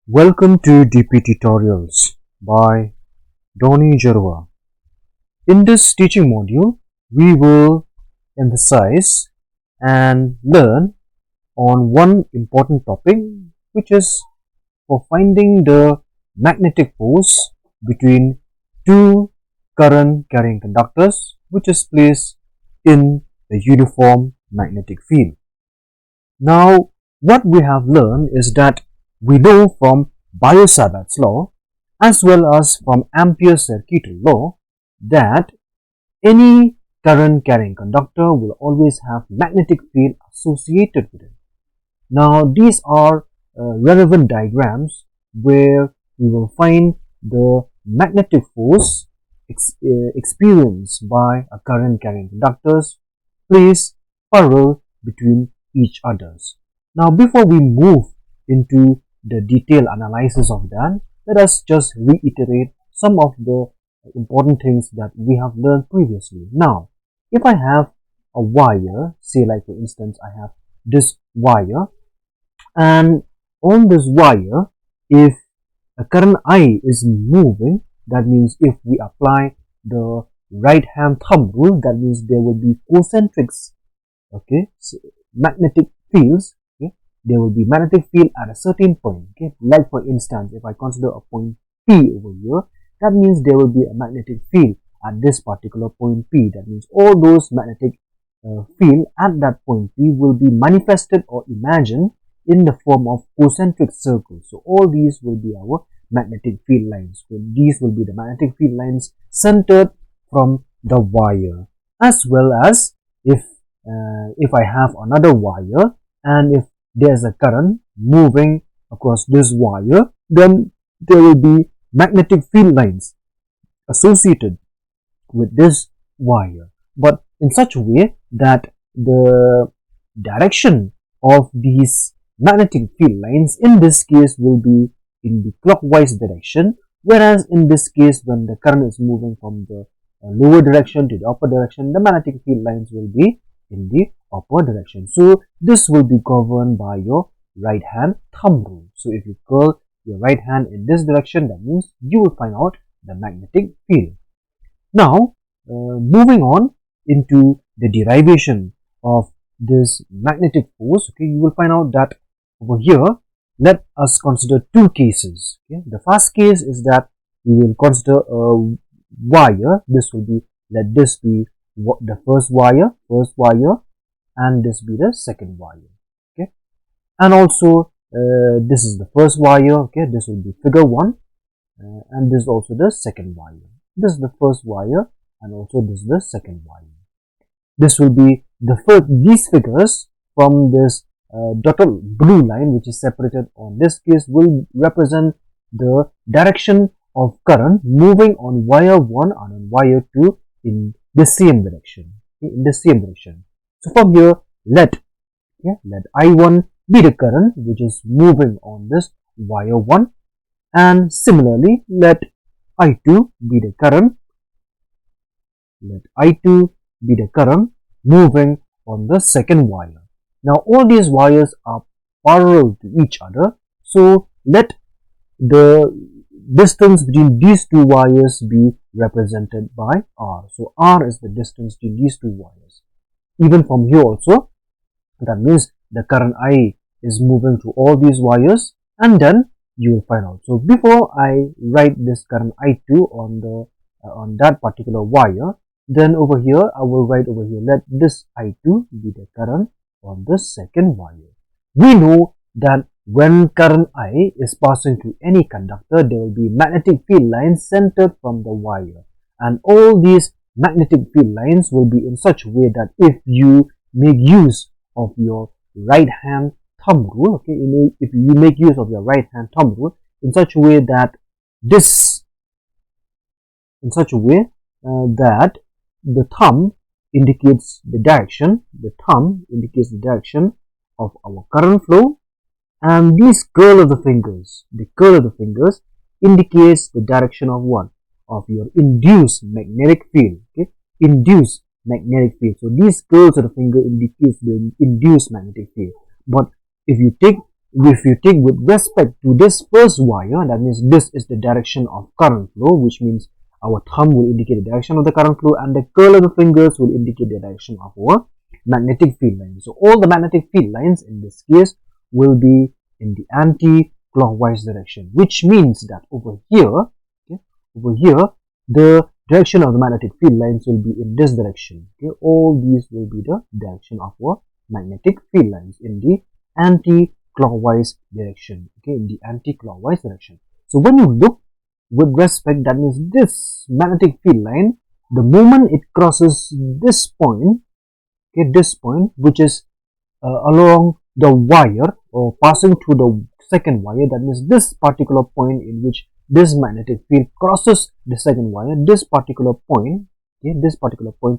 Welcome to DP Tutorials by Donny Jarwa. In this teaching module, we will emphasize and learn on one important topic, which is for finding the magnetic force between two current carrying conductors, which is placed in a uniform magnetic field. Now, what we have learned is that we know from Biot Savarts Law as well as from Ampere's circuitry law that any current carrying conductor will always have magnetic field associated with it. Now, these are relevant diagrams where we will find the magnetic force experienced by a current carrying conductors placed parallel between each others. Now, before we move into the detailed analysis of that, let us just reiterate some of the important things that we have learned previously. Now, if I have a wire, say like for instance I have this wire, and on this wire, if a current I is moving, that means if we apply the right hand thumb rule, that means there will be concentrics, okay, so magnetic fields. There will be magnetic field at a certain point. Okay, like for instance, if I consider a point P over here, that means there will be a magnetic field at this particular point P. That means all those magnetic field at that point P will be manifested or imagined in the form of concentric circles. So all these will be our magnetic field lines. So these will be the magnetic field lines centered from the wire. As well as if I have another wire, and if there's a current moving across this wire, then there will be magnetic field lines associated with this wire, but in such a way that the direction of these magnetic field lines in this case will be in the clockwise direction, whereas in this case when the current is moving from the lower direction to the upper direction, the magnetic field lines will be in the upper direction. So this will be governed by your right hand thumb rule. So if you curl your right hand in this direction, that means you will find out the magnetic field. Now moving on into the derivation of this magnetic force, okay, you will find out that over here, let us consider two cases. Okay, the first case is that we will consider a wire. This will be, let this be the first wire, and this be the second wire. Okay, and also this is the first wire. Okay, this will be figure 1, and this is also the second wire. This is the first wire, and also this is the second wire. This will be the first, these figures from this dotted blue line which is separated on this case will represent the direction of current moving on wire 1 and on wire 2 in the same direction. Okay, in the same direction. So from here, let I1 be the current which is moving on this wire 1, and similarly let I2 be the current. Let I2 be the current moving on the second wire. Now all these wires are parallel to each other, so let the distance between these two wires be represented by R. So R is the distance between these two wires. Even from here also, that means the current I is moving through all these wires, and then you will find out. So before I write this current I2 on that particular wire, then over here I will write over here, let this I2 be the current on the second wire. We know that when current I is passing through any conductor, there will be magnetic field lines centered from the wire, and all these magnetic field lines will be in such a way that if you make use of your right hand thumb rule, okay, if you make use of your right hand thumb rule in such a way that that the thumb indicates the direction, of our current flow, and this curl of the fingers, indicates the direction of what? Of your induced magnetic field. Okay, induced magnetic field. So these curls of the finger indicates the induced magnetic field. But if you take if you take with respect to this first wire, that means this is the direction of current flow, which means our thumb will indicate the direction of the current flow and the curl of the fingers will indicate the direction of our magnetic field lines. So all the magnetic field lines in this case will be in the anti-clockwise direction, which means that over here, the direction of the magnetic field lines will be in this direction. All these will be the direction of our magnetic field lines in the anti-clockwise direction. In the anti-clockwise direction. So when you look with respect, that means this magnetic field line, the moment it crosses this point, this point which is along the wire or passing through the second wire, that means this particular point in which this magnetic field crosses the second wire, this particular point,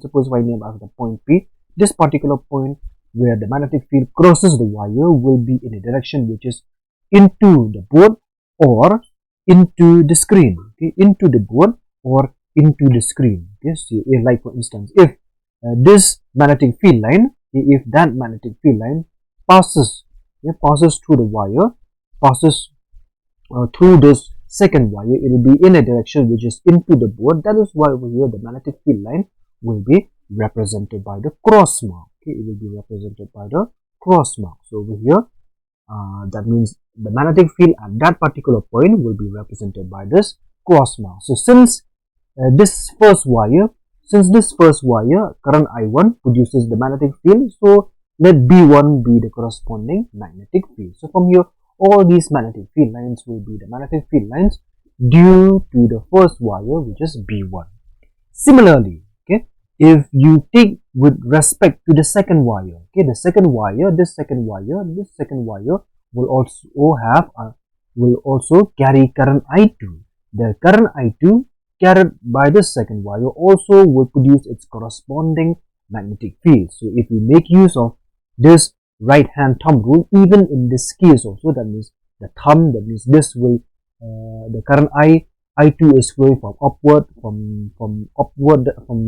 suppose if I name as the point P, this particular point where the magnetic field crosses the wire will be in a direction which is into the board or into the screen, into the board or into the screen. So like for instance, if this magnetic field line, if that magnetic field line passes through the wire, passes through this second wire, it will be in a direction which is into the board. That is why over here the magnetic field line will be represented by the cross mark. It will be represented by the cross mark. So over here, that means the magnetic field at that particular point will be represented by this cross mark. So since this first wire current I1 produces the magnetic field, so let B1 be the corresponding magnetic field. So from here, all these magnetic field lines will be the magnetic field lines due to the first wire, which is B1. Similarly, if you take with respect to the second wire, this second wire will also carry current I2. The current I2 carried by this second wire also will produce its corresponding magnetic field. So if we make use of this right hand thumb rule, even in this case also, that means the thumb, that means this will the current I2 is flowing from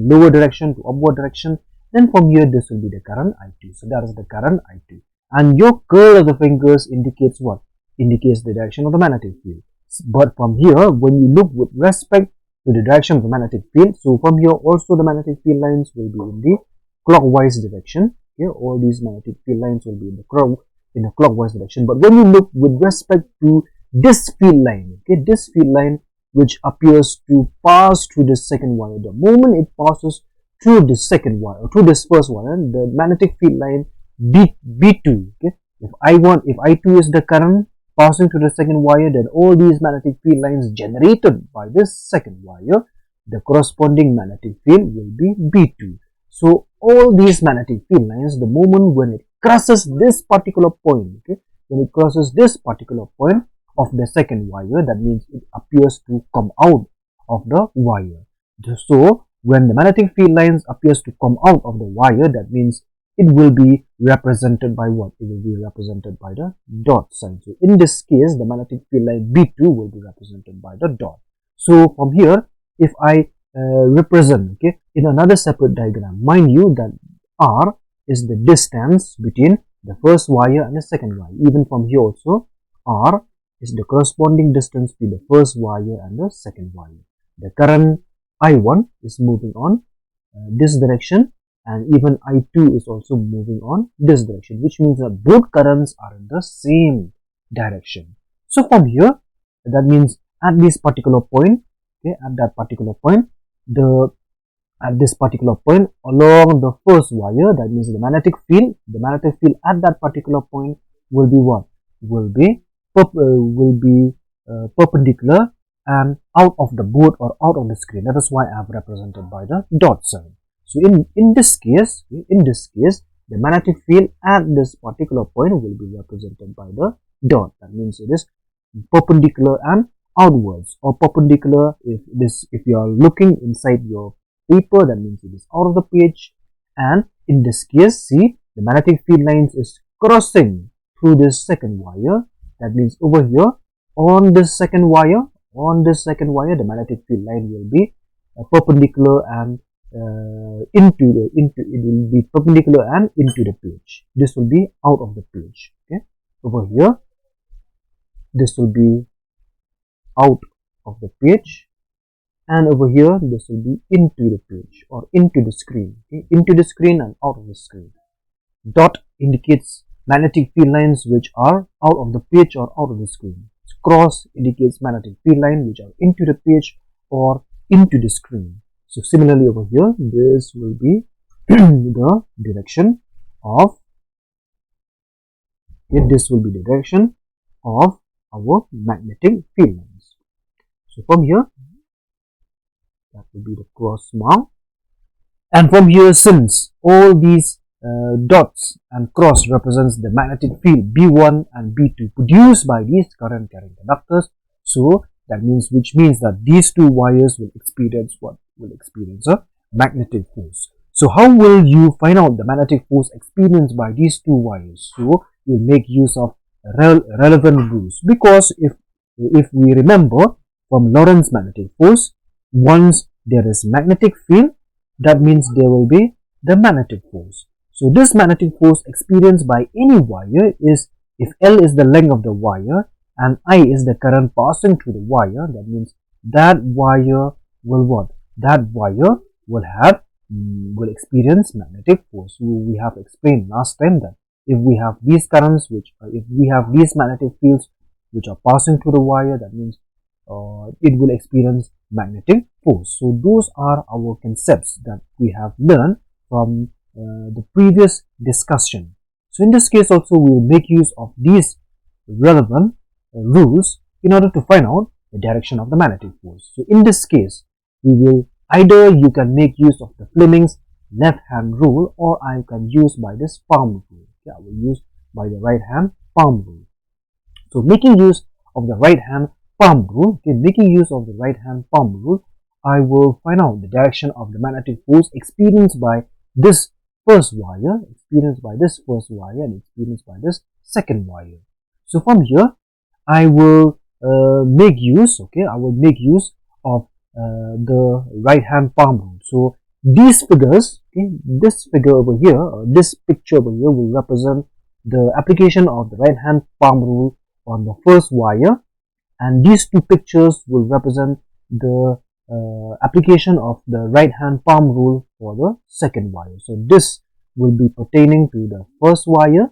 lower direction to upward direction. Then from here this will be the current I2. So that is the current I2. And your curl of the fingers indicates what? Indicates the direction of the magnetic field. But from here, when you look with respect to the direction of the magnetic field, so from here also the magnetic field lines will be in the clockwise direction. All these magnetic field lines will be in the clockwise direction. But when you look with respect to this field line, this field line which appears to pass through the second wire, the moment it passes through the second wire, through this first wire, the magnetic field line B2, if I2 is the current passing through the second wire, then all these magnetic field lines generated by this second wire, the corresponding magnetic field will be B2. So all these magnetic field lines, the moment when it crosses this particular point, when it crosses this particular point of the second wire, that means it appears to come out of the wire. So when the magnetic field lines appears to come out of the wire, that means it will be represented by what? It will be represented by the dot sign. So in this case, the magnetic field line B2 will be represented by the dot. So from here, if I represent in another separate diagram, mind you that R is the distance between the first wire and the second wire. Even from here also, R is the corresponding distance between the first wire and the second wire. The current I1 is moving on this direction, and even I2 is also moving on this direction, which means that both currents are in the same direction. So from here, that means at this particular point, at that particular point, at this particular point along the first wire, that means the magnetic field at that particular point will be what? Will be perpendicular and out of the board or out of the screen. That is why I have represented by the dot sign. So in this case, the magnetic field at this particular point will be represented by the dot. That means it is perpendicular and outwards, or perpendicular if you are looking inside your paper, that means it is out of the page. And in this case, see, the magnetic field lines is crossing through this second wire. That means over here on this second wire, the magnetic field line will be perpendicular and it will be perpendicular and into the page. This will be out of the page. Over here, this will be out of the page, and over here this will be into the page or into the screen. Okay? Into the screen and out of the screen. Dot indicates magnetic field lines which are out of the page or out of the screen. Cross indicates magnetic field lines which are into the page or into the screen. So similarly over here, this will be the direction of, this will be the direction of our magnetic field lines. So from here, that will be the cross mark, and from here, since all these dots and cross represents the magnetic field B1 and B2 produced by these current carrying conductors, so that means, which means that these two wires will experience what? Will experience a magnetic force. So how will you find out the magnetic force experienced by these two wires? So we'll make use of relevant rules, because if we remember from Lorentz magnetic force, once there is magnetic field, that means there will be the magnetic force. So this magnetic force experienced by any wire is, if L is the length of the wire and I is the current passing through the wire, that means that wire will what? That wire will experience magnetic force. So we have explained last time that if we have these currents, if we have these magnetic fields which are passing through the wire, that means it will experience magnetic force. So those are our concepts that we have learned from the previous discussion. So in this case also we will make use of these relevant rules in order to find out the direction of the magnetic force. So in this case, we will either you can make use of the Fleming's left hand rule, or I can use by this palm rule. Okay, I will use by the right hand palm rule. So making use of the right hand palm rule, I will find out the direction of the magnetic force experienced by this first wire, and experienced by this second wire. So from here, I will make use of the right hand palm rule. So these figures, this figure over here, or this picture over here, will represent the application of the right hand palm rule on the first wire, and these two pictures will represent the application of the right hand palm rule for the second wire. So this will be pertaining to the first wire,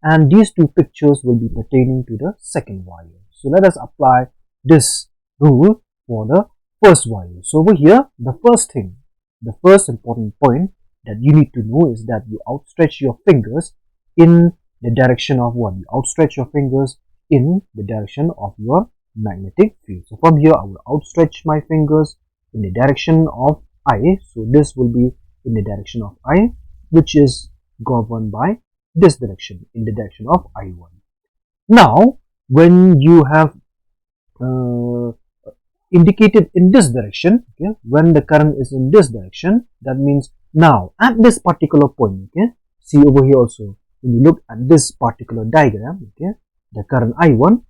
and these two pictures will be pertaining to the second wire. So let us apply this rule for the first wire. So over here, the first important point that you need to know is that you outstretch your fingers in the direction of what? You outstretch your fingers in the direction of your magnetic field. So from here, I will outstretch my fingers in the direction of I. So this will be in the direction of I, which is governed by this direction, in the direction of I1. Now, when you have indicated in this direction, okay, when the current is in this direction, that means now at this particular point, okay, see over here also, when you look at this particular diagram, okay, the current I1,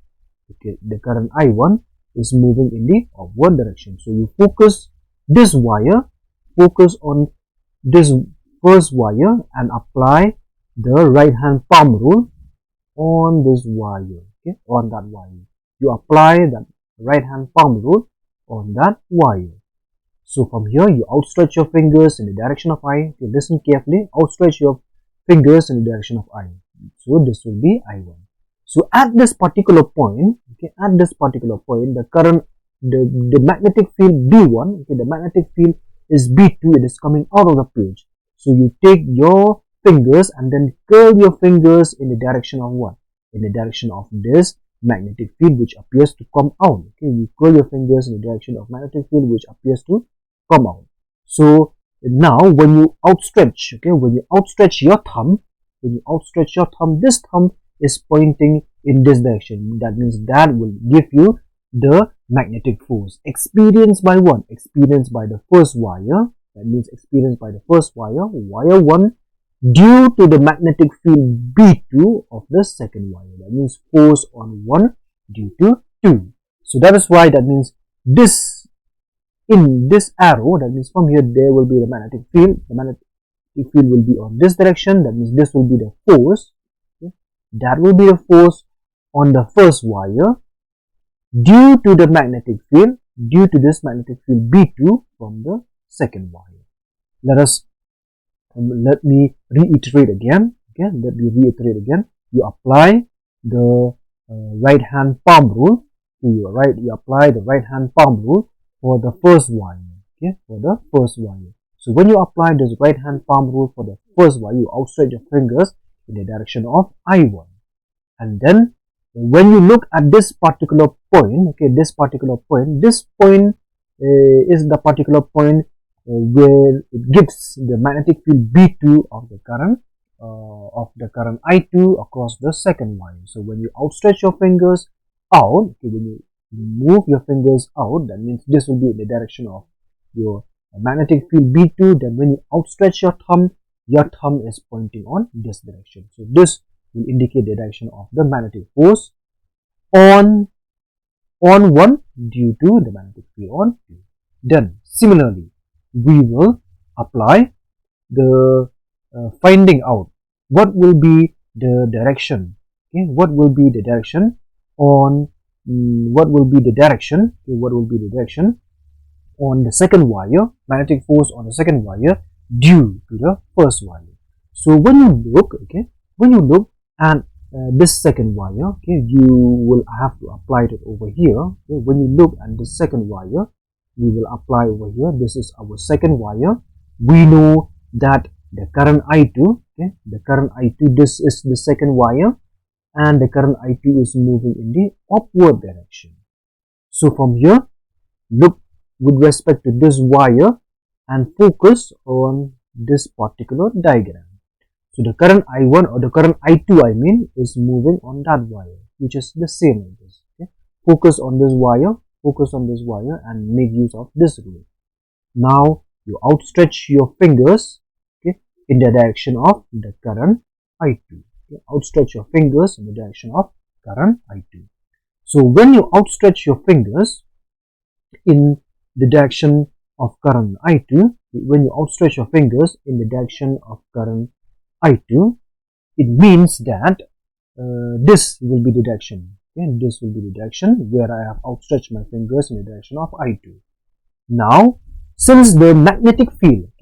okay, the current I1 is moving in the upward direction. So you focus this wire, focus on this first wire and apply the right hand palm rule on this wire, okay, on that wire. You apply that right hand palm rule on that wire. So from here, you outstretch your fingers in the direction of I. Okay, listen carefully, outstretch your fingers in the direction of I. So this will be I1. So at this particular point, okay, the current, the magnetic field B1, okay, the magnetic field is B2, it is coming out of the page. So you take your fingers and then curl your fingers in the direction of what? In the direction of this magnetic field which appears to come out. Okay, you curl your fingers in the direction of magnetic field which appears to come out. So now when you outstretch, okay, when you outstretch your thumb, this thumb is pointing in this direction. That means that will give you the magnetic force experienced by what? Experienced by the first wire. That means experienced by the first wire, wire 1, due to the magnetic field B2 of the second wire. That means force on 1 due to 2. So that is why, that means this, in this arrow, that means from here there will be the magnetic field. The magnetic field will be on this direction. That means this will be the force. Okay? That will be the force on the first wire due to the magnetic field, due to this magnetic field B2 from the second wire. Let me reiterate again. You apply the right hand palm rule to your right. You apply the right hand palm rule for the first wire. Okay, for the first wire. So when you apply this right hand palm rule for the first wire, you outstretch your fingers in the direction of I1, and then when you look at this particular point, okay, this point is the particular point where it gives the magnetic field B2 of the current I2 across the second wire. So when you outstretch your fingers out, okay, when you move your fingers out, that means this will be in the direction of your magnetic field B2. Then when you outstretch your thumb is pointing on this direction. So this will indicate the direction of the magnetic force on 1 due to the magnetic field on 2. Then similarly, we will apply the finding out what will be the direction. Okay, what will be the direction on on the second wire, magnetic force on the second wire due to the first wire. So when you look at this second wire, okay, you will have to apply it over here. Okay, when you look at the second wire, we will apply over here. This is our second wire. We know that the current I2, okay, this is the second wire, and the current I2 is moving in the upward direction. So from here, look with respect to this wire and focus on this particular diagram. So the current I1 or the current I2 is moving on that wire, which is the same as this. Okay? Focus on this wire and make use of this rule. Now you outstretch your fingers, okay, in the direction of the current I2. Okay? Outstretch your fingers in the direction of current I2. So when you outstretch your fingers in the direction of current I2, when you outstretch your fingers in the direction of current I2, it means that this will be the direction. Okay? This will be the direction where I have outstretched my fingers in the direction of I2. Now, since the magnetic field,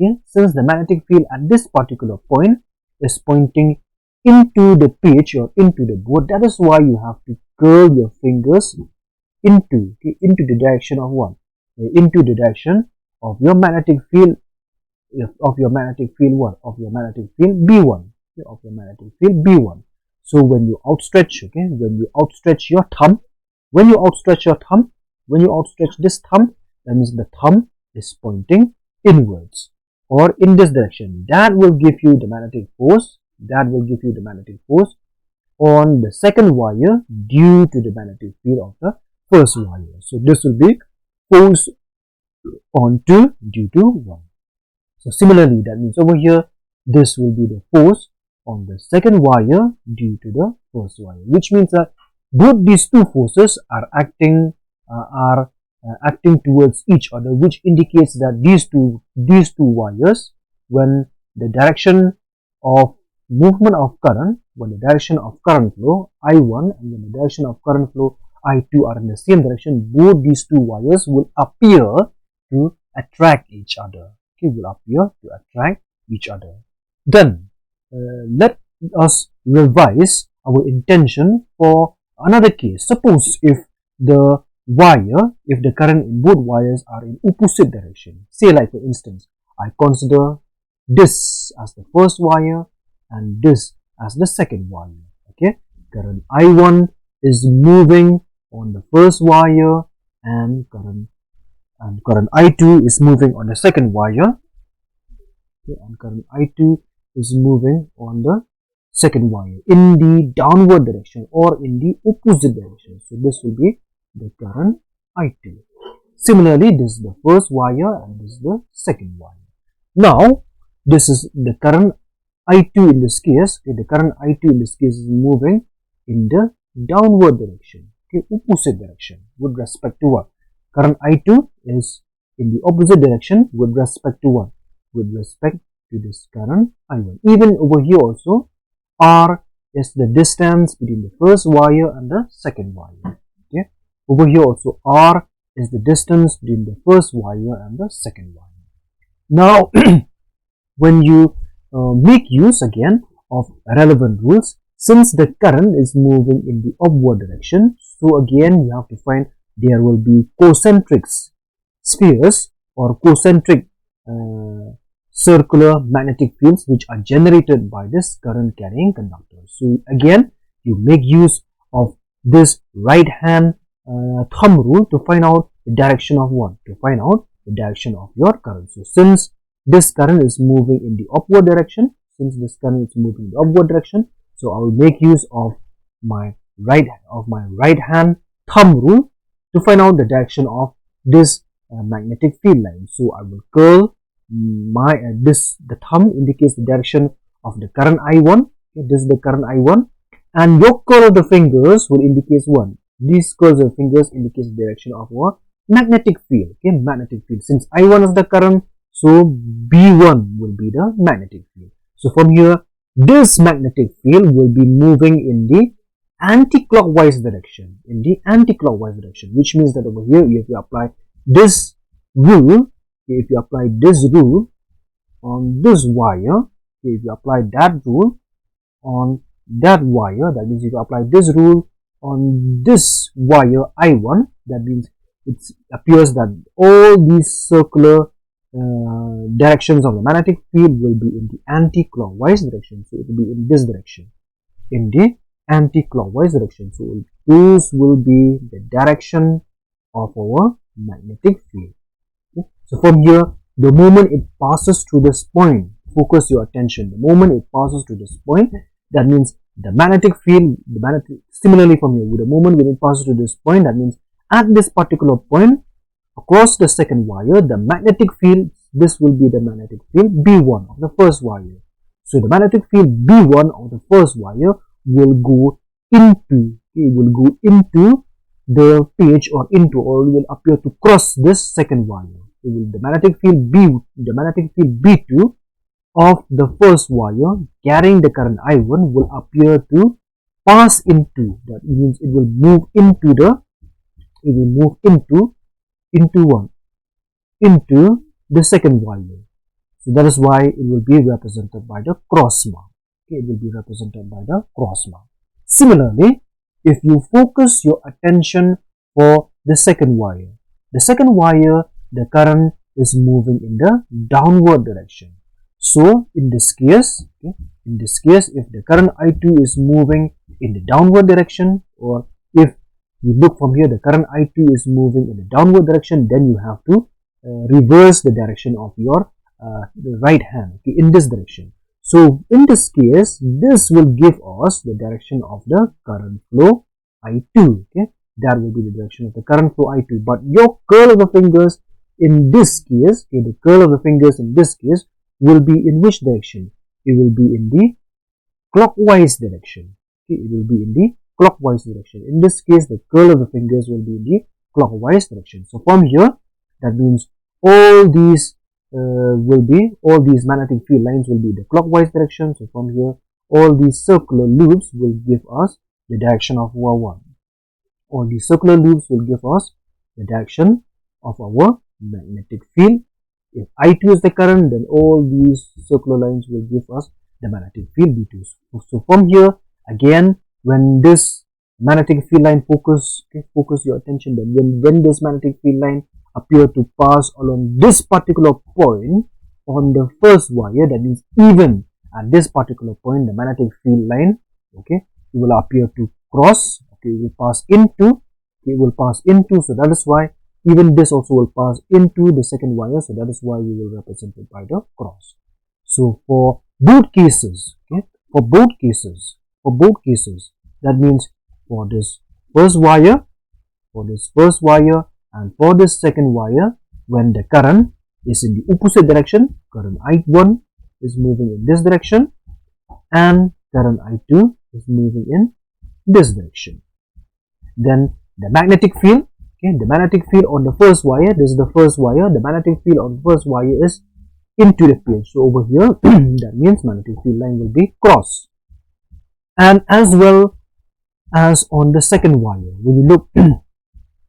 at this particular point is pointing into the pitch or into the board, that is why you have to curl your fingers into the direction of what? Into the direction of your magnetic field. Of your magnetic field B1. Of your magnetic field B1. So when you outstretch, when you outstretch this thumb, that means the thumb is pointing inwards or in this direction. That will give you the magnetic force. On the second wire due to the magnetic field of the first wire. So this will be force on 2 due to 1. So similarly, that means over here, this will be the force on the second wire due to the first wire, which means that both these two forces are acting towards each other, which indicates that these two wires, when the direction of movement of current, when the direction of current flow I1 and when the direction of current flow I2 are in the same direction, both these two wires will appear to attract each other. Then let us revise our intention for another case. Suppose if the current in both wires are in opposite direction. Say like for instance, I consider this as the first wire and this as the second wire. Okay, current I1 is moving on the first wire and current I2 is moving on the second wire. Okay, and current I2 is moving on the second wire in the downward direction or in the opposite direction. So this will be the current I2. Similarly, this is the first wire and this is the second wire. Now, this is the current I2 in this case. Okay, the current I2 in this case is moving in the downward direction, okay, opposite direction with respect to what? Current I2 is in the opposite direction with respect to what? With respect to this current I1. Even over here also, our is the distance between the first wire and the second wire. Okay. Over here also R is the distance between the first wire and the second wire. Now, when you make use again of relevant rules, since the current is moving in the upward direction, so again you have to find there will be concentric spheres or concentric circular magnetic fields which are generated by this current carrying conductor. So again you make use of this right hand thumb rule to find out the direction of what? To find out the direction of your current. So since this current is moving in the upward direction, so I will make use of my right hand thumb rule to find out the direction of this magnetic field line. So I will curl my the thumb indicates the direction of the current I1. Okay, this is the current I1, and your curl of the fingers will indicate one. These curls of fingers indicates the direction of what? Magnetic field. Okay, magnetic field. Since I1 is the current, so B1 will be the magnetic field. So from here, this magnetic field will be moving in the anti-clockwise direction. Which means that over here, if you apply this rule, on this wire, if you apply that rule on that wire, that means if you apply this rule on this wire I1, that means it appears that all these circular directions of the magnetic field will be in the anti-clockwise direction. So it will be in this direction, in the anti-clockwise direction. So those will be the direction of our magnetic field. Okay. So from here, the moment it passes through this point, focus your attention. The moment it passes to this point, that means the magnetic field, similarly from here, the moment when it passes to this point, that means at this particular point, across the second wire, the magnetic field, this will be the magnetic field B1 of the first wire. So the magnetic field B1 of the first wire will go into, the page or will appear to cross this second wire. The magnetic field B2 of the first wire carrying the current I1 will appear to pass into, that means it will move into the second wire. So that is why it will be represented by the cross mark. Okay, it will be represented by the cross mark. Similarly, if you focus your attention for the second wire, the current is moving in the downward direction. So in this case, if the current I2 is moving in the downward direction, or if you look from here, the current I2 is moving in the downward direction, then you have to reverse the direction of your the right hand, okay, in this direction. So in this case, this will give us the direction of the current flow I2. Okay, that will be the direction of the current flow I2. But your curl of the fingers in this case, the curl of the fingers in this case will be in which direction? It will be in the clockwise direction. Okay, it will be in the clockwise direction. In this case, the curl of the fingers will be in the clockwise direction. So from here, that means all these magnetic field lines will be the clockwise direction. So from here, all these circular loops will give us the direction of our one. All these circular loops will give us the direction of our magnetic field. If I2 is the current, then all these circular lines will give us the magnetic field B2. So from here, again, when this magnetic field line focus your attention, then when this magnetic field line appear to pass along this particular point on the first wire, that means even at this particular point, the magnetic field line, okay, it will appear to cross, okay, it will pass into, so that is why even this also will pass into the second wire, so that is why we will represent it by the cross. So for both cases, okay, for both cases, that means for this first wire, and for this second wire, when the current is in the opposite direction, current I1 is moving in this direction, and current I2 is moving in this direction. Then the magnetic field, okay, the magnetic field on the first wire, this is the first wire, the magnetic field on the first wire is into the page. So over here, that means magnetic field line will be cross. And as well as on the second wire, when you look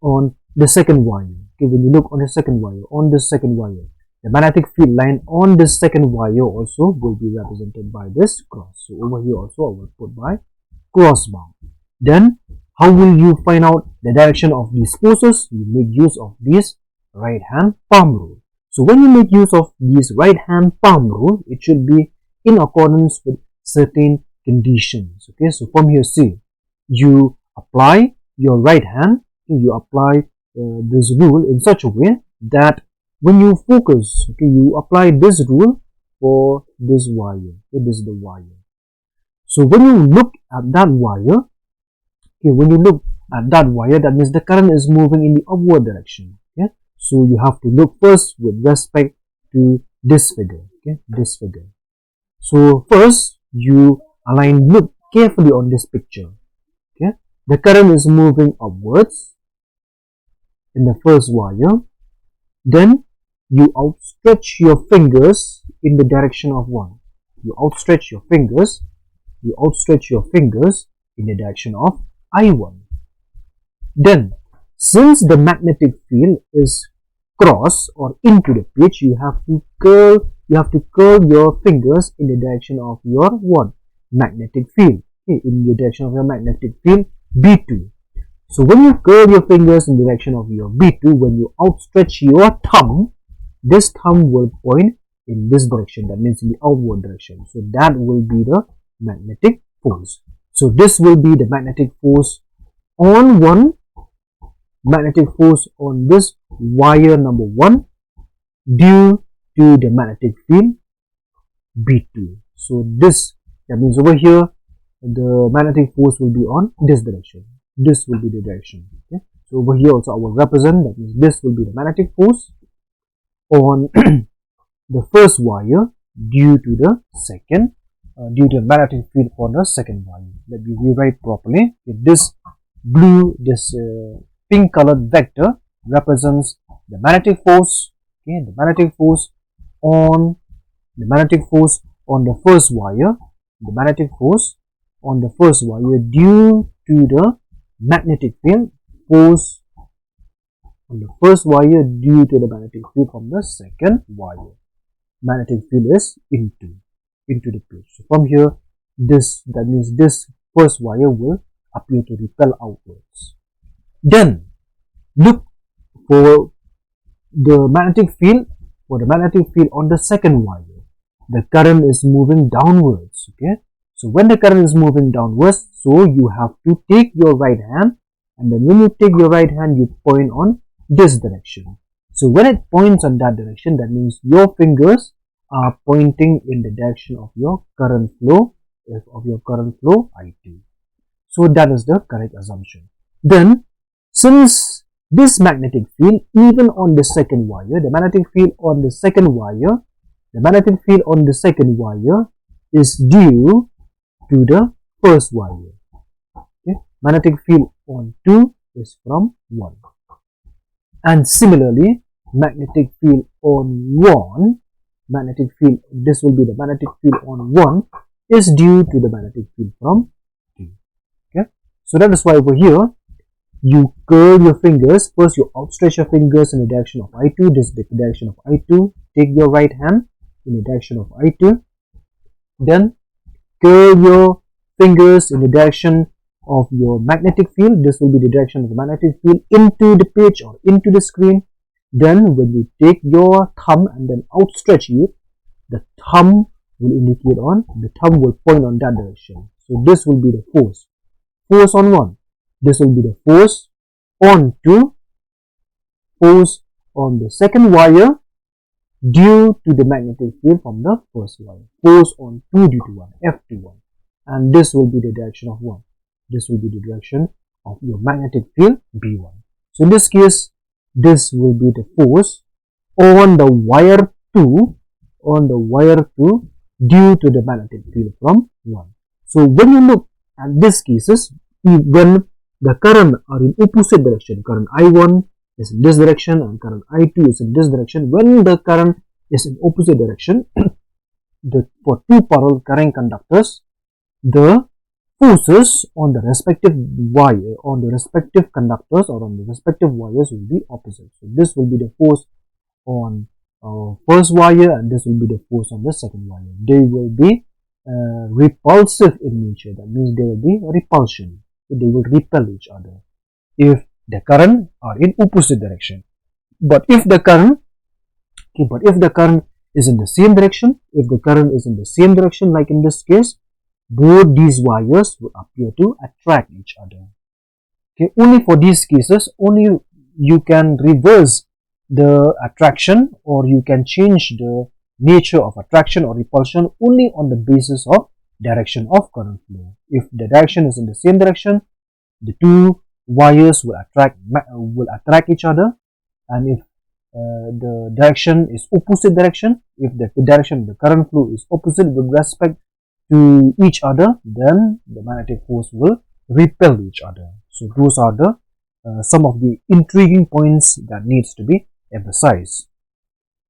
on the second wire, okay, when you look on the second wire, the magnetic field line on this second wire also will be represented by this cross. So over here also I will put by cross bar. Then how will you find out the direction of these forces? You make use of this right hand palm rule. So when you make use of this right hand palm rule, it should be in accordance with certain conditions. Okay, so from here, see, you apply your right hand, you apply this rule in such a way that when you focus, okay, you apply this rule for this wire. Okay, this is the wire. So when you look at that wire, okay, when you look at that wire, that means the current is moving in the upward direction. Okay, so you have to look first with respect to this figure. Okay, this figure. So first you look carefully on this picture. Okay, the current is moving upwards in the first wire. Then you outstretch your fingers in the direction of 1. You outstretch your fingers in the direction of I1. Then, since the magnetic field is cross or into the pitch, you have to curl your fingers in the direction of your what? Magnetic field. Okay, in the direction of your magnetic field B2. So when you curl your fingers in the direction of your B2, when you outstretch your thumb, this thumb will point in this direction, that means in the outward direction. So that will be the magnetic force. So this will be the magnetic force on this wire number 1 due to the magnetic field B2. So that means over here the magnetic force will be on this direction. This will be the direction. Okay, so over here also I will represent, that means this will be the magnetic force on the first wire due to the magnetic field for the second wire. Let me rewrite properly. This pink colored vector represents the magnetic force. Okay, the magnetic force on the first wire. The magnetic force on the first wire due to the magnetic field force on the first wire due to the magnetic field from the second wire. Magnetic field is into the pitch. So from here, that means this first wire will appear to repel outwards. Then look for the magnetic field on the second wire. The current is moving downwards. Okay, so when the current is moving downwards, so you have to take your right hand, and then when you take your right hand, you point on this direction. So when it points on that direction, that means your fingers are pointing in the direction of your current flow, I2. So that is the correct assumption. Then, since this magnetic field, even on the second wire, the magnetic field on the second wire is due to the first wire. Okay, magnetic field on 2 is from 1. And similarly, magnetic field on 1, this will be the magnetic field on 1 is due to the magnetic field from 2. Okay, so that is why over here you curl your fingers. First you outstretch your fingers in the direction of I2. This is the direction of I2. Take your right hand in the direction of I2. Then curl your fingers in the direction of your magnetic field. This will be the direction of the magnetic field into the pitch or into the screen. Then when you take your thumb and then outstretch it, the thumb will point on that direction. So this will be the force on 1. This will be the force on 2, force on the second wire due to the magnetic field from the first wire, force on 2 due to 1, F21, and this will be the direction of 1. This will be the direction of your magnetic field B1. So in this case, this will be the force on the wire 2 due to the magnetic field from 1. So when you look at these cases, when the current are in opposite direction, current I1 is in this direction and current I2 is in this direction. When the current is in opposite direction, for two parallel current conductors, the forces on the respective wire, on the respective conductors or on the respective wires will be opposite. So this will be the force on first wire and this will be the force on the second wire. They will be repulsive in nature. That means there will be repulsion. So they will repel each other if the current are in opposite direction. But if the current is in the same direction, like in this case, both these wires will appear to attract each other. Okay, only for these cases, only you can reverse the attraction or you can change the nature of attraction or repulsion only on the basis of direction of current flow. If the direction is in the same direction, the two wires will attract each other, and if the direction is opposite direction, if the direction of the current flow is opposite with respect to each other, then the magnetic force will repel each other. So those are the some of the intriguing points that needs to be emphasized.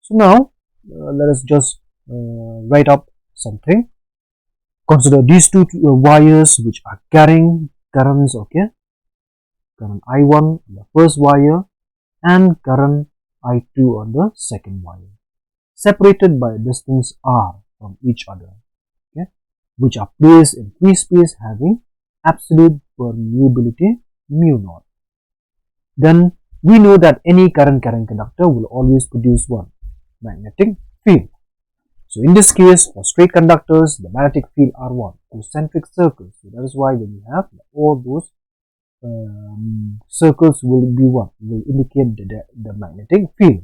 So now let us just write up something. Consider these two wires which are carrying currents, okay, current I1 on the first wire and current I2 on the second wire, separated by a distance r from each other, okay, which are placed in free space having absolute permeability mu naught. Then we know that any current carrying conductor will always produce one magnetic field. So in this case, for straight conductors, the magnetic field are what? Concentric circles. So that is why when you have all those circles will be what? Will indicate the magnetic field.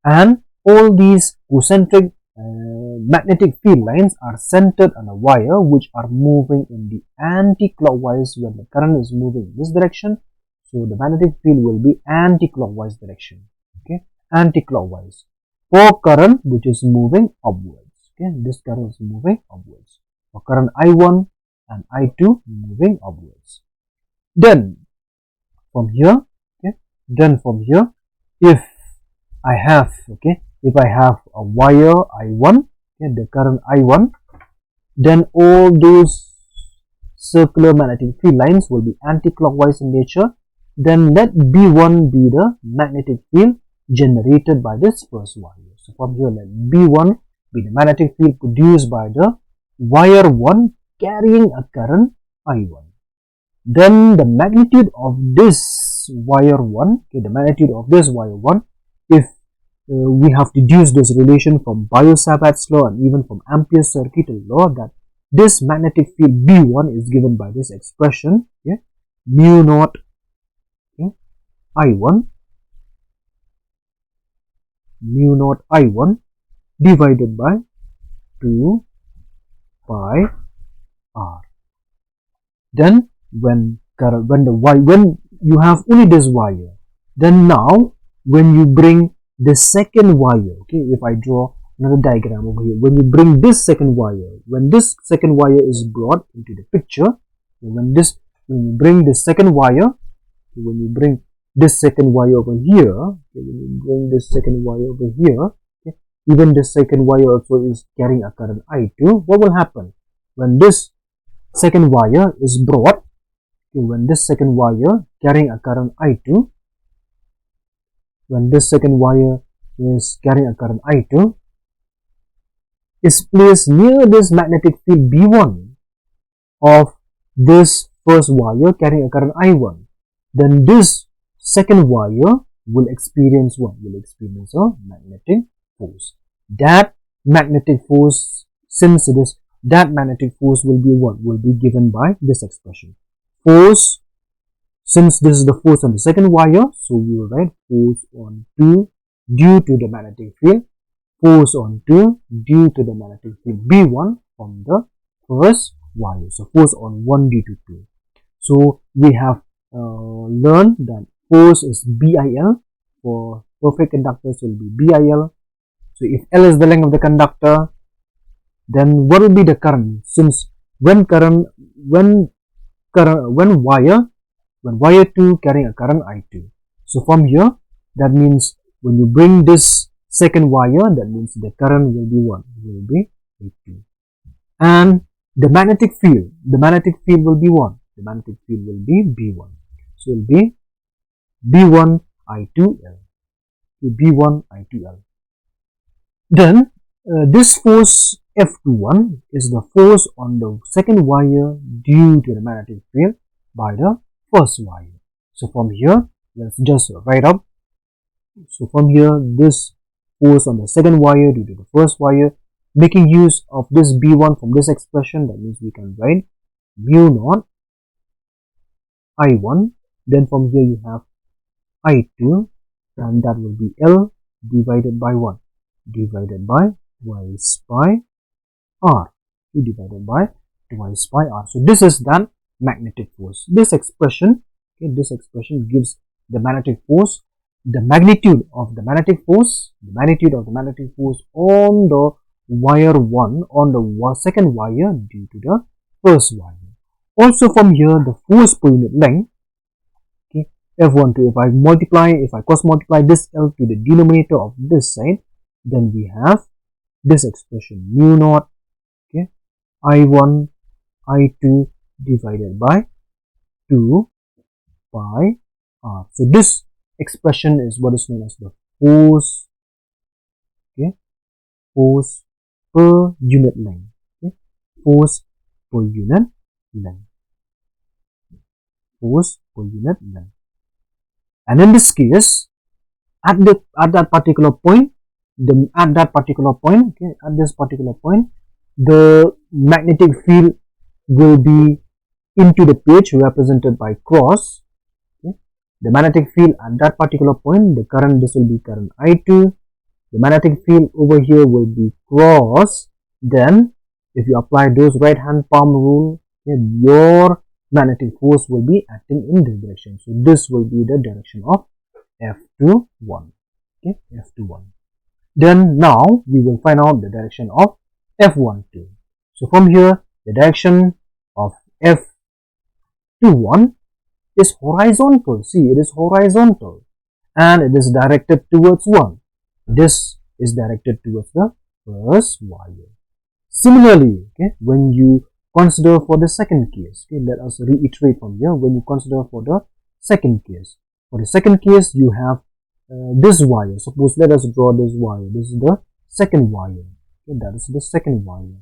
And all these concentric magnetic field lines are centered on a wire which are moving in the anti-clockwise when the current is moving in this direction. So the magnetic field will be anti-clockwise direction, okay, anti-clockwise for current which is moving upwards, okay, this current is moving upwards, for current I1 and I2 moving upwards. Then from here, okay, if I have a wire I1, okay, the current I1, then all those circular magnetic field lines will be anti-clockwise in nature. Then let B1 be the magnetic field generated by this first wire. So from here, let B1 be the magnetic field produced by the wire 1 carrying a current I1. Then the magnitude of this wire 1, okay, the magnitude of this wire 1, if we have deduced this relation from Biot Savarts Law and even from Ampere's circuitry law, that this magnetic field B1 is given by this expression, okay, mu naught, okay, I1 divided by 2 pi r. Then when you have only this wire, then now when you bring the second wire, okay, if I draw another diagram over here, when you bring this second wire, when this second wire is brought into the picture, when you bring this second wire over here, okay, even this second wire also is carrying a current I2. What will happen when this second wire is brought? Okay, when this second wire carrying a current I2, is placed near this magnetic field B1 of this first wire carrying a current I1, then this second wire will experience what? Will experience a magnetic force. That magnetic force, that magnetic force will be what? Will be given by this expression. Force, since this is the force on the second wire, so we will write force on 2 due to the magnetic field, force on 2 due to the magnetic field B1 from the first wire. So force on 1 due to 2. So we have learned that force is BIL. For perfect conductors will be BIL. So if L is the length of the conductor, then what will be the current? Since when wire 2 carrying a current I2. So from here, that means when you bring this second wire, that means the current will be what? Will be I2. And the magnetic field will be 1. The magnetic field will be B1. So it will be B1 I2L. B1 I2L. Then this force F21 is the force on the second wire due to the magnetic field by the first wire. So from here, let's just write up. So from here, this force on the second wire due to the first wire, making use of this B1 from this expression, that means we can write mu naught I1. Then from here you have I2, and that will be L divided by 1, divided by twice by R, divided by twice by R. So this is that magnetic force. This expression, okay, this expression gives the magnetic force, the magnitude of the magnetic force, on the wire 1, on the second wire due to the first wire. Also from here, the force per unit length, okay, F12, if I cross multiply this L to the denominator of this side, then we have this expression mu naught, okay, I1 I2 divided by 2 pi R. So this expression is what is known as the force, okay, force per unit length, okay, force per unit length, force per unit length. And in this case, at that particular point, at this particular point, the magnetic field will be into the page represented by cross. Okay. The magnetic field at that particular point, the current, this will be current I2. The magnetic field over here will be cross. Then, if you apply those right hand palm rule, okay, your magnetic force will be acting in this direction. So this will be the direction of F21. Okay, F21. Then now we will find out the direction of F12. So from here, the direction of F21 is horizontal. See, it is horizontal and it is directed towards 1. This is directed towards the first wire. Similarly, okay, when you consider for the second case, okay, let us reiterate from here. When you consider for the second case, you have this wire. Suppose let us draw this wire. This is the second wire. Okay, that is the second wire.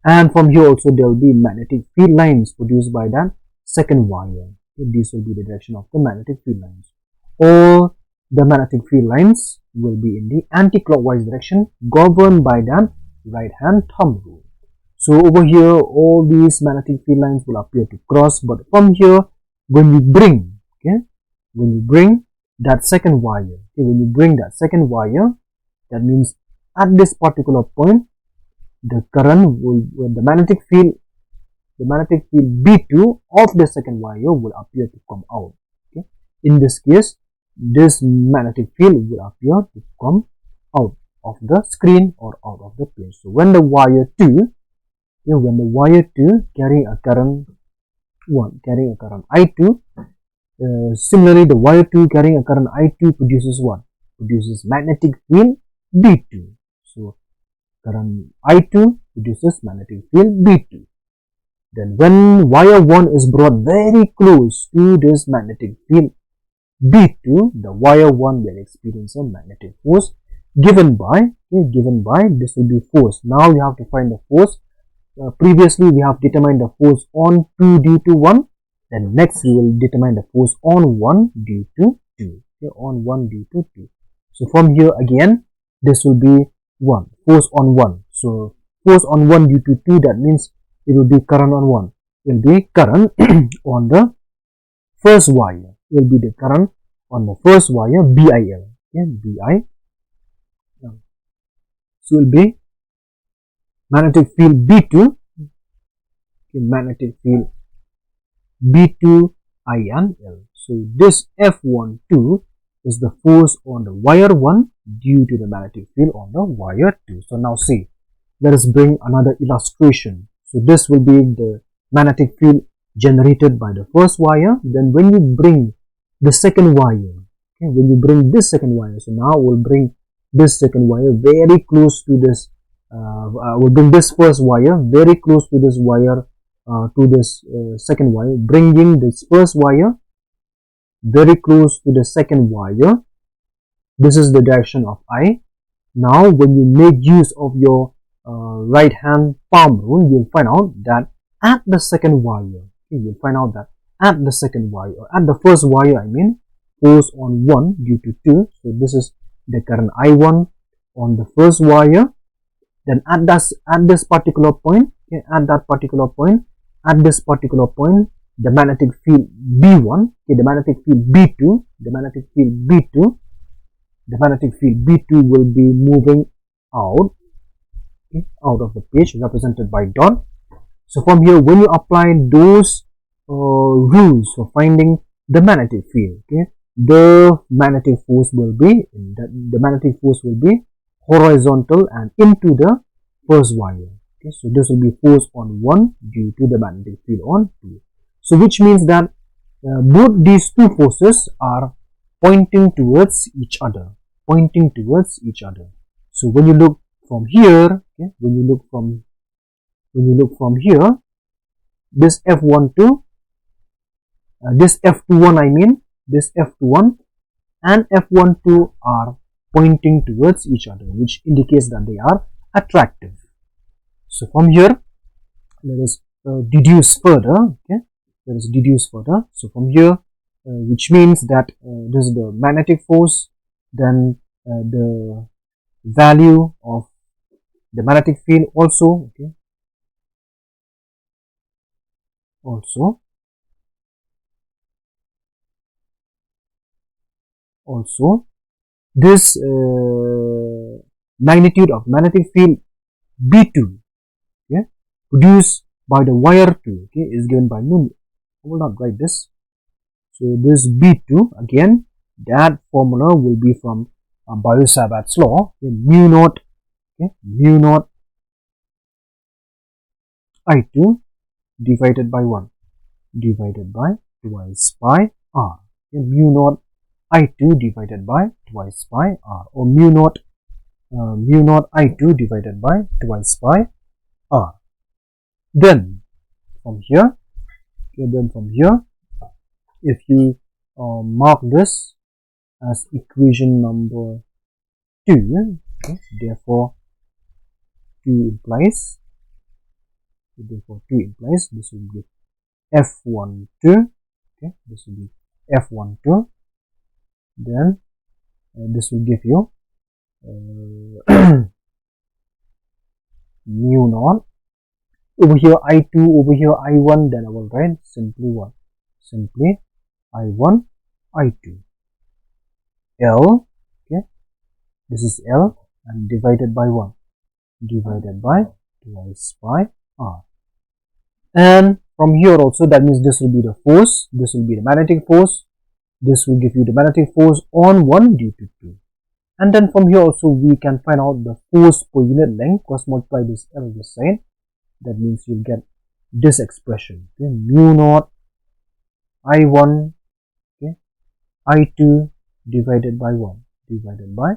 And from here also there will be magnetic field lines produced by that second wire. Okay, this will be the direction of the magnetic field lines. All the magnetic field lines will be in the anti-clockwise direction, governed by that right hand thumb rule. So over here, all these magnetic field lines will appear to cross, but from here, when you bring, okay, when you bring that second wire, that means at this particular point, the current will, the magnetic field B2 of the second wire will appear to come out. Okay, in this case, this magnetic field will appear to come out of the screen or out of the plane. So when the wire 2, carrying a current I2, similarly the wire 2 carrying a current I2 produces what? Produces magnetic field B2. So current I2 produces magnetic field B2. Then when wire 1 is brought very close to this magnetic field B2, the wire 1 will experience a magnetic force given by this will be force. Now you have to find the force. Previously we have determined the force on 2 due to 1. Then next we will determine the force on 1 due to 2. Okay, on 1 due to 2. So from here again, this will be 1. Force on 1. So force on 1 due to 2, that means it will be current on 1. It will be current on the first wire. It will be the current on the first wire, BIL. Okay, BI. So it will be magnetic field B2. Okay, magnetic field B2 INL. So this F12 is the force on the wire 1 due to the magnetic field on the wire 2. So now see, let us bring another illustration. So this will be the magnetic field generated by the first wire. Then when you bring the second wire, okay, so now we'll bring this second wire very close to this we'll bring this first wire very close to this wire, to this second wire, bringing this first wire very close to the second wire. This is the direction of I. Now when you make use of your right hand palm rule, you'll find out that at the second wire, okay, you'll find out that at the second wire, or at the first wire I mean, force on 1 due to 2. So this is the current I1 on the first wire. Then at this particular point, okay, at this particular point, the magnetic field B1, okay, the magnetic field B2, the magnetic field B2 will be moving out, okay, out of the page, represented by dot. So from here, when you apply those rules for finding the magnetic field, okay, the magnetic force will be horizontal and into the first wire. Okay, so this will be force on 1 due to the magnetic field on 2. So which means that both these two forces are pointing towards each other. So when you look from here, okay, when you look from here, this F12, this F21, I mean, this F21 and F12 are pointing towards each other, which indicates that they are attractive. So from here, let us deduce further. Okay, let us deduce further. So from here, which means that this is the magnetic force, then the value of the magnetic field also, okay, also this magnitude of magnetic field B2, okay, produced by the wire 2, okay, is given by nu. I will not write this. So this B2, again, that formula will be from Biot Savarts Law, okay, mu naught I2 divided by 1 divided by twice pi r. Okay, mu naught I2 divided by twice pi r, or mu naught I2 divided by twice pi r. Then from here, if you mark this as equation number 2, okay, therefore 2 implies this will be F12, okay, this will be F12, then this will give you mu naught, over here I2, over here I1, then I will write simply I1 I2 L, okay, this is L, and divided by 1 divided by twice pi r. And from here also, that means this will be the force, this will be the magnetic force, this will give you the magnetic force on 1 due to 2. And then from here also we can find out the force per unit length, cross multiply this L this side, that means you get this expression, okay, mu naught I1, okay, I2 divided by 1 divided by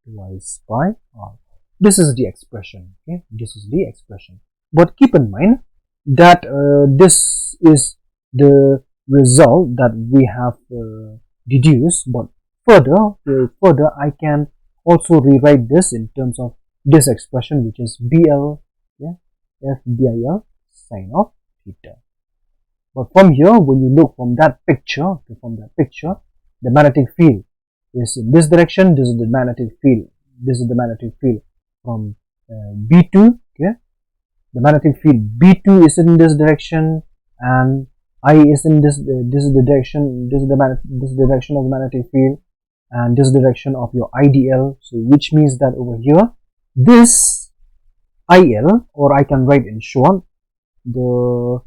twice pi r. This is the expression, okay, this is the expression. But keep in mind that this is the result that we have deduced, but further I can also rewrite this in terms of this expression, which is BL, yeah, F BIL sine of theta. But from here, when you look from that picture, okay, the magnetic field is in this direction. This is the magnetic field from B2, okay. The magnetic field B2 is in this direction, and I is in this. This is the direction. This is the direction of the magnetic field, and this is the direction of your IDL. So which means that over here, this IL, or I can write in short, the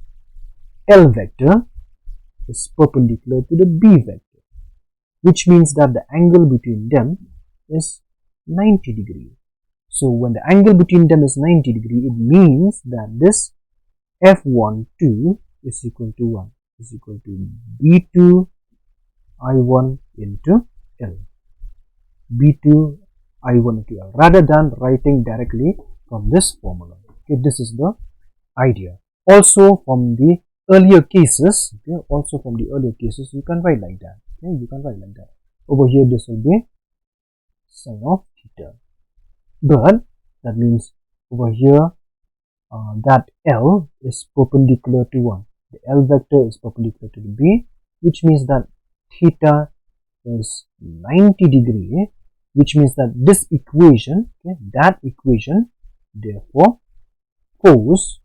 L vector is perpendicular to the B vector, which means that the angle between them is 90 degree. So when the angle between them is 90 degree, it means that this F12 is equal to 1, is equal to B2 I1 into L. B2 I1 into L, rather than writing directly from this formula. Okay, this is the idea. Also from the earlier cases, okay, you can write like that. Okay, you can write like that. Over here, this will be sine of theta. But that means over here, that L is perpendicular to 1. The L vector is perpendicular to the B, which means that theta is 90 degree, which means that this equation, okay, that equation, therefore, force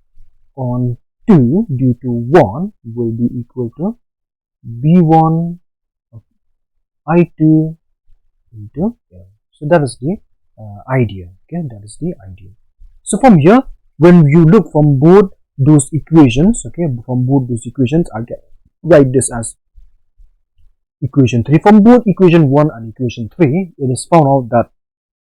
on 2 due to 1 will be equal to B1 of I2 into L. So that is the idea. Okay, that is the idea. So from here, when you look from both those equations, okay, I can write this as equation 3. From both equation 1 and equation 3, it is found out that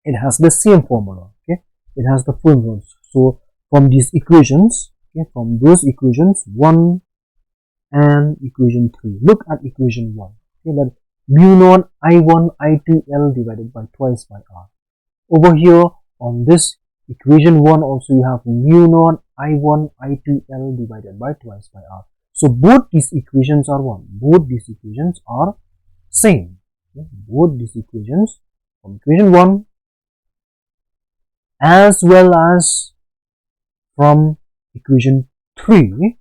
it has the same formula. Okay, it has the formula. So from these equations, okay, from those equations 1 and equation 3, look at equation 1. Okay, that mu naught I1 I2 L divided by twice by R. Over here on this equation 1 also you have mu naught I1 I2 L divided by twice by R. So both these equations are one. Both these equations are same. Okay? Both these equations from equation 1 as well as from equation 3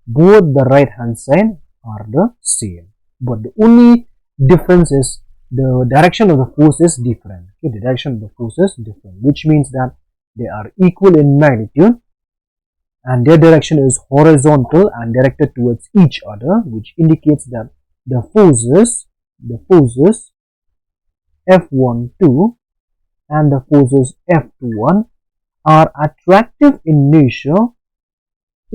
both the right hand side are the same. But the only difference is the direction of the force is different. Okay, the direction of the force is different, which means that they are equal in magnitude and their direction is horizontal and directed towards each other, which indicates that the forces F12 and the forces F21 are attractive in nature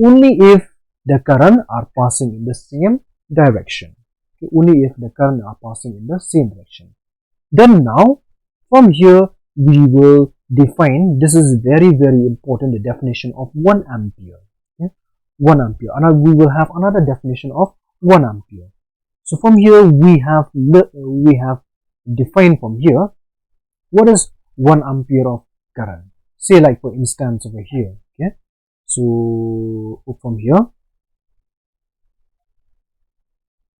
only if the current are passing in the same direction. Okay, only if the current are passing in the same direction. Then now from here we will define, this is very important, the definition of 1 ampere. Okay? 1 ampere. And we will have another definition of 1 ampere. So from here we have defined from here what is 1 ampere of current. Say like for instance over here. Okay, so from here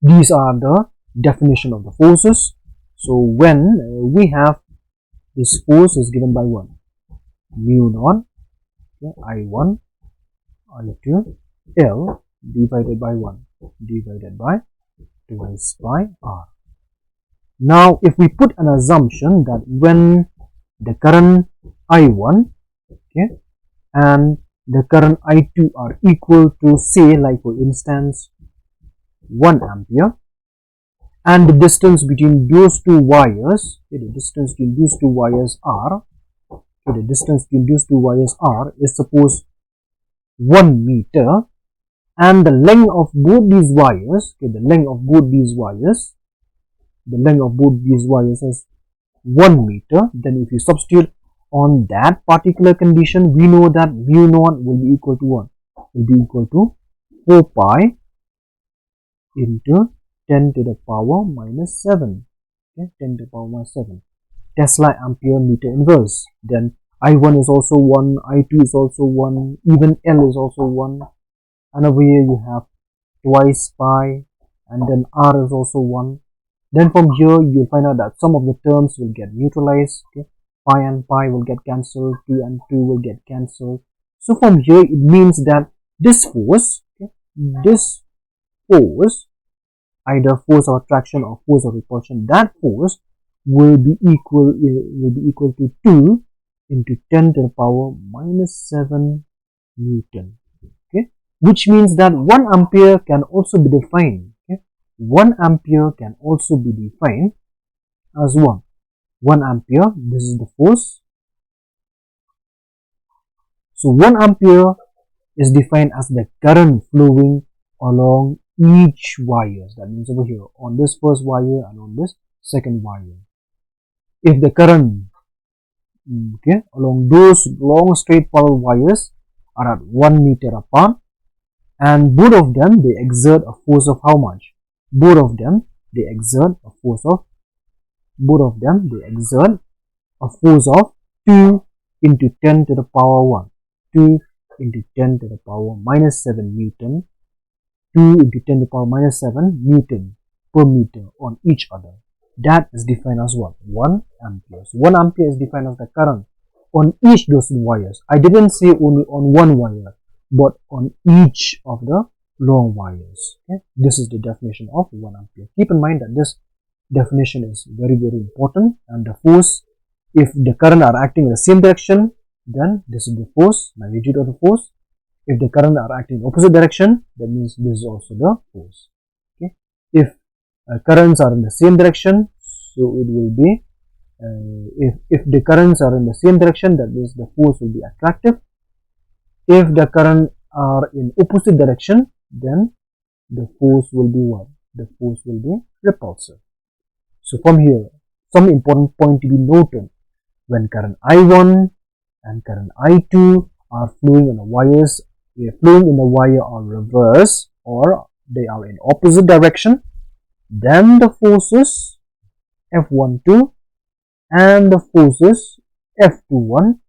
these are the definition of the forces. So when we have this force is given by 1 mu naught, okay, I1 I2 L divided by 1 divided by twice by R. Now if we put an assumption that when the current I1, okay, and the current I2 are equal to, say like for instance 1 ampere, and the distance between those two wires, okay, the distance between these two wires are, okay, the distance between these two wires are is suppose 1 meter, and the length of both these wires, okay, the length of both these wires is 1 meter. Then if you substitute on that particular condition, we know that mu naught will be equal to what? Will be equal to 4 pi into 10 to the power minus 7. Okay, 10 to the power minus 7 Tesla ampere meter inverse. Then I1 is also 1, I2 is also 1, even L is also 1, and over here you have twice pi, and then R is also 1. Then from here you'll find out that some of the terms will get neutralized. Okay, pi and pi will get cancelled, 2 and 2 will get cancelled. So from here it means that this force, okay, this force, either force of attraction or force of repulsion, that force will be equal to 2 into 10 to the power minus 7 Newton. Okay, which means that 1 ampere can also be defined. Okay, 1 ampere can also be defined as 1 ampere. This is the force. So 1 ampere is defined as the current flowing along each wires. That means over here on this first wire and on this second wire. If the current, okay, along those long straight parallel wires are at 1 meter apart, and both of them they exert a force of how much? Both of them they exert a a force of 2 into 10 to the power 1, 2 into 10 to the power minus 7 Newton, 2 into 10 to the power minus 7 Newton per meter on each other. That is defined as what? 1 ampere. So 1 ampere is defined as the current on each those wires. I didn't say only on one wire, but on each of the long wires. Okay? This is the definition of 1 ampere. Keep in mind that this definition is very, very important, and the force, if the current are acting in the same direction, then this is the force, magnitude of the force. If the current are acting in opposite direction, that means this is also the force. Okay? If currents are in the same direction, so it will be if the currents are in the same direction, that means the force will be attractive. If the current are in opposite direction, then the force will be what? The force will be repulsive. So from here, some important point to be noted: when current I1 and current I2 are flowing in the wires, they are flowing in the wire are reverse or they are in opposite direction, then the forces F12 and the forces F21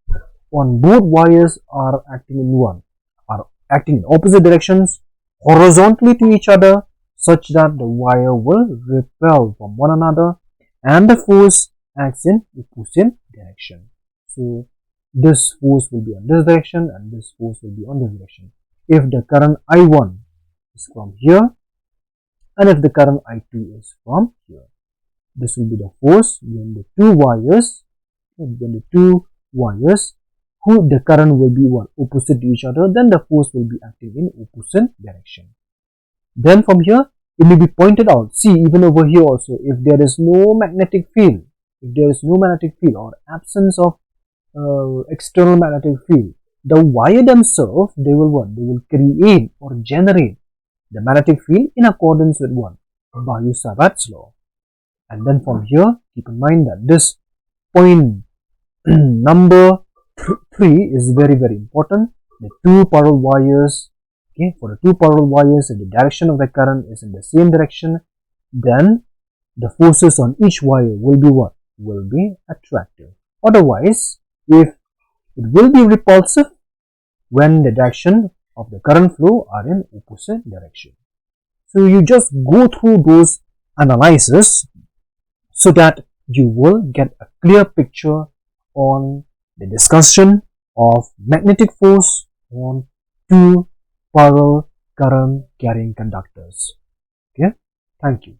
on both wires are acting in opposite directions horizontally to each other, such that the wire will repel from one another and the force acts in opposite direction. So this force will be on this direction and this force will be on this direction. If the current I1 is from here and if the current I2 is from here, this will be the force when the two wires, who the current will be opposite to each other, then the force will be acting in opposite direction. Then from here, it may be pointed out, see, even over here also, if there is no magnetic field, or absence of external magnetic field, the wire themselves, they will create or generate the magnetic field in accordance with what? Biot Savarts Law. And then from here, keep in mind that this point number 3 is very, very important. The two parallel wires, okay, for the two parallel wires, if the direction of the current is in the same direction, then the forces on each wire will be what? Will be attractive. Otherwise, if it will be repulsive when the direction of the current flow are in opposite direction. So you just go through those analysis so that you will get a clear picture on the discussion of magnetic force on two parallel current carrying conductors. Okay, thank you.